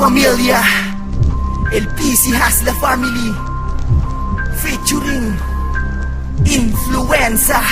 Familia, LPC Hasla Family, featuring Influenza.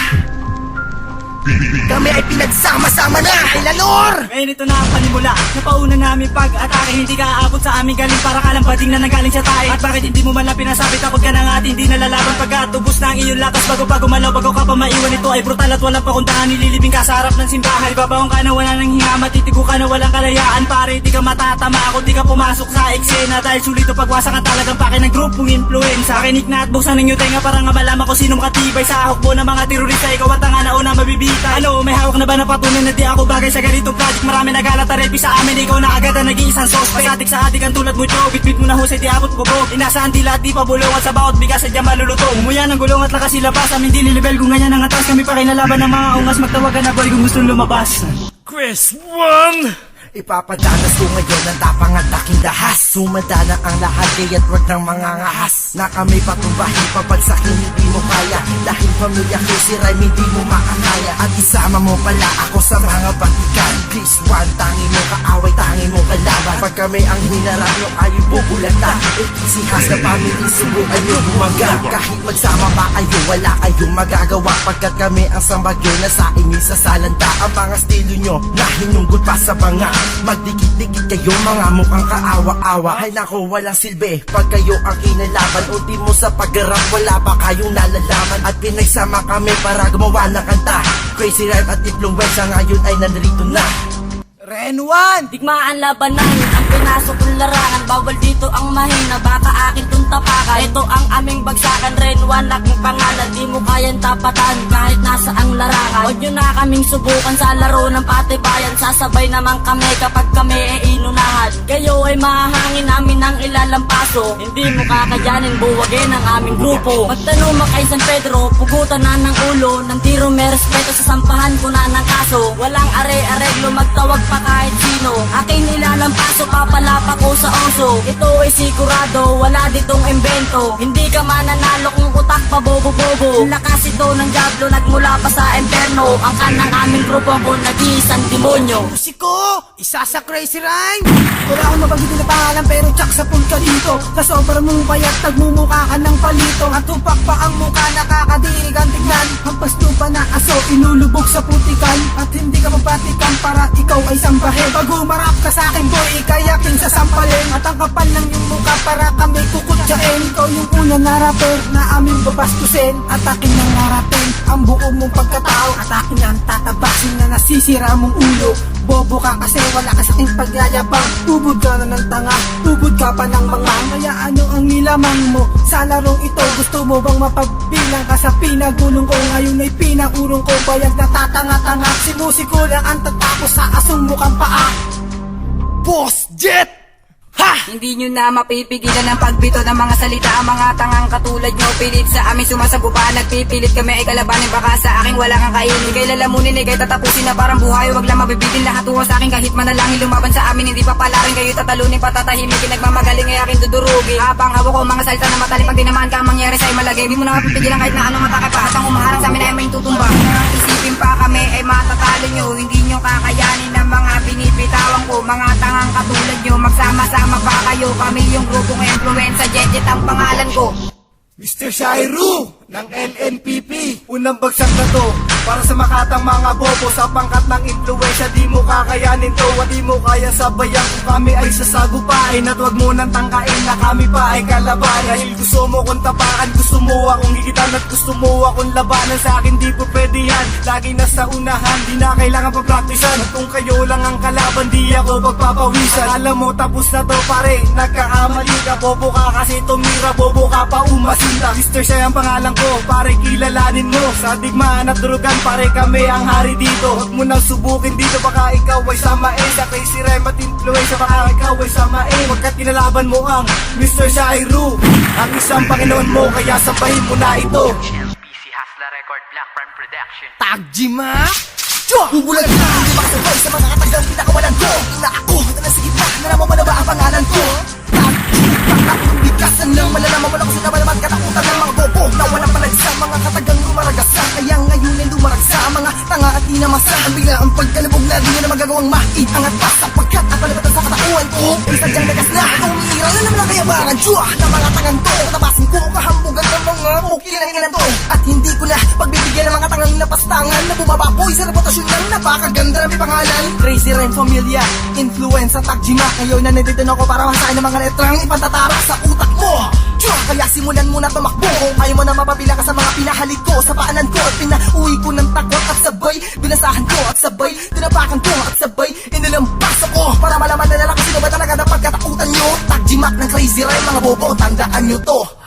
Kami ay pinagsama-sama na, Elanor! Ngayon ito na ang panimula. Napauna namin pag-atake. Hindi ka aabot sa aming galing para kalampating na nanggaling sa tayo. At bakit hindi mo man lang pinasabi? Takot ka na nga at hindi nalalaban pagkat ubos na ang iyong lakas. Bago pa gumalaw, bago ka pa maiwan. Ito ay brutal at walang pakundangan. Nililibing ka sa harap ng simbahan. Babaong ka na wala nang hinga. Matitigo ka na walang kalayaan. Pare, di ka matatama ako, di ka pumasok sa eksena. Dahil sulito pagwasa ka talagang pake ng grupong influenza. Kinik na at buksan ninyo tenga para nga malaman ko sino makatibay. Sa hukbo ng mga terorista, ikaw at ang nauna mabibita. Ano, may hawak na ba na patunay na di ako bagay sa ganitong project? Marami nagalat na sa amin, ikaw na agad ang nag-iisang suspect. Pasatik sa adik ang tulad mo, Joe. Bitbit mo na husay, di abot bubog. Inasaan dila at di pa bulungan sa bawat bigas at diyan malulutong. Umuya ng gulong at lakas sila pa sa amin, dililibel kung ganyan ang atas. Kami pa kinalaban ng mga ungas, magtawagan na boy kung gustong lumabas. Chris 1! Ipapadanas ko ngayon ang tapang at aking dahas. Sumanda na ang lahat, kaya't wag nang mangangahas. Na kami patumbahin papagsakin hindi mo kaya. Dahil pamilya ko si Rhyme hindi mo makakaya. At isama mo pala ako sa mga batikan. Please one, tangi mo kaaway, tangi mo kalaban. Pag kami ang hinarap nyo ay bubulata. Si Has na family, subukan nyo bumaga. Kahit magsama pa kayo, wala kayong magagawa. Pagkat kami ang sambagyo na sa inyo sa salanta. Ang mga estilo nyo na hinugot pa sa banga. Magdikit-dikit kayo mga mukhang kaawa-awa. Ay nako walang silbi pag kayo ang kinalaban. Ultimo sa paggarap wala pa kayong nalalaman. At pinagsama kami para gumawa ng kanta. Crazy Rhyme at Influenza ngayon ay nandito na. Ren 1! Digmaan labanan, ang pinasok kong larangan. Bawal dito ang mahina, baka akin tong tapakan. Ito ang aming bagsakan, Ren 1 aking pangalan. Di mo kayang tapatan kahit nasa ang larangan. Huwag nyo na kaming subukan sa laro ng patibayan. Sasabay naman kami kapag kami ay inunahan. Kayo ay mahangin namin ang ilalampaso. Hindi mo kakayanin buwagin ang aming grupo. Magtanong kay San Pedro, pugutan na ng ulo. Ng tiro may respeto sa sampahan ko na ng kaso. Walang are-areglo, magtawag pa kahit sino. Aking nilalampaso, papalapa ko sa oso. Ito ay sigurado, wala ditong imbento. Hindi ka mananalo kung utak pa bobo-bobo. Lakas ito ng diablo, nagmula pa sa imperno. Ang kanang aming grupo ko, nag-iisang demonyo. Musiko! Isa sa Crazy Rhyme! Wala akong mabagitin na pangalan pero tsak sa pool ka dito. Sa sobrang mong payat, nagmumukha ka ng palito. At tupak pa ang mukha, nakakadirig ang tignan. Hampas lupa na aso, inulubog sa putikan. At hindi ka mapatikan para ikaw ay sambahin. Pag humarap ka sa akin boy, ikayaking sasampalin. At ang kapal ng iyong mukha para kami kukutsain. Ikaw yung una na rapper na aming babastusin. At akin nang narapin ang buo mong pagkatao. At akin ang tatabasin na nasisira mong ulo. Bobo ka kasi wala ka sa aking pagyayabang. Ubod ka na ng tanga, ubod ka pa ng mga. Kaya ano ang nilamang mo sa larong ito? Gusto mo bang mapagbilang ka sa pinagulong ko? Ngayon ay pinakurong ko, bayag na tatanga-tanga. Si musiko lang ang tatapos sa asong mukhang paa. Boss Jet! Ha! Hindi nyo na mapipigilan ang pagbito ng mga salita. Ang mga tangang katulad nyo, pilit sa amin sumasagupa. Nagpipilit kami ay kalabanin, baka sa akin wala kang kainin. Kay lalamunin kay tatapusin na parang buhay. Wag lang mabibitin lahat tuwa sa akin kahit manalangin. Lumaban sa amin, hindi pa palarin kayo tatalunin, patatahimikin. Nagmamagaling ay akin dudurugin. Habang hawak ko mga salita na matali, pag dinamaan ka ang mangyari sa'yo malagay. Hindi mo na mapipigilan kahit na anong atake pa. At ang umaharang sa amin ay may tutumba. Isipin pa kami ay matatalo nyo. Hindi nyo kakayanin ng mga binibitawan ko. Mga tangang katulad nyo, magsama-sama pa kayo, kami yung grupong Influenza. Jet ang pangalan ko. Mr. Shairu ng LNPP. Unang bagsak na to para sa makatang mga bobo. Sa pangkat ng influensya, di mo kakayanin to. At di mo kaya sabayan kung kami ay sasagupain. At wag mo nang tangkain na kami pa ay kalaban. Dahil gusto mo kong tapakan, gusto mo akong higitan. At gusto mo akong labanan, sa akin di po pwede yan. Lagi nasa unahan, di na kailangan pa-praktisan. At kung kayo lang ang kalaban, di ako pagpapawisan. Alam mo tapos na to pare, nagkakamali ka. Bobo ka kasi tumira, bobo ka pa umasinta. Mr. Shai ang pangalan ko, pare kilalanin mo. Sa digmaan at durugan, pare kami ang hari dito. Huwag mo nang subukin dito, baka ikaw ay samain. Sa Crazy Rhyme at Influenza, baka ikaw ay samain. Pagkat kinalaban mo ang Mr. Shairu, ang isang Panginoon mo, kaya sabahin mo na ito. LPC Hasla Record, Black Prime Production. Tagjima! Bubulag na, hindi makasabay sa mga katagang pinakawalan ko. Na ako, ito na sa gitna, nalaman mo na ba ang pangalan ko? Tagjima! Bigkasan ng malalaman mo lang kung sinaman naman katakutan ng mga bobo. Na walang panagsa, mga katagang lumaragasa. Kaya ngayon ay lumaragsa, mga tanga at inamasa. Ang bigla ang pagkalabog na di nyo na magagawang maiangat pa. Sapagkat at palabatan sa katauhan ko. Isa sadyang nagas na Umiiraw na naman ang kayabangan Diyo na mga tangan to Tabasin ko kahambugan ng mga muki ng inan to At hindi ko na pagbibigyan ng mga tangang napastangan Na bumababoy sa reputasyon ng napakaganda na may pangalan Crazy Rhyme Familia, influence at tagjima Ngayon na nandito na ako para masahin ng mga letrang ipantatara sa utak mo Diyo, kaya simulan mo na tumakbo Kung ayaw mo na mapapila ka sa mga pinahalik ko Sa paanan ko at pinauwi ko ng takot At sabay, binasahan ko at sabay Tinapakan ko at sabay, inilampas ako Para malaman na lang kung sino ba talaga na pagkatakutan nyo Tagjimak ng Crazy Rhyme mga bobo, tandaan nyo to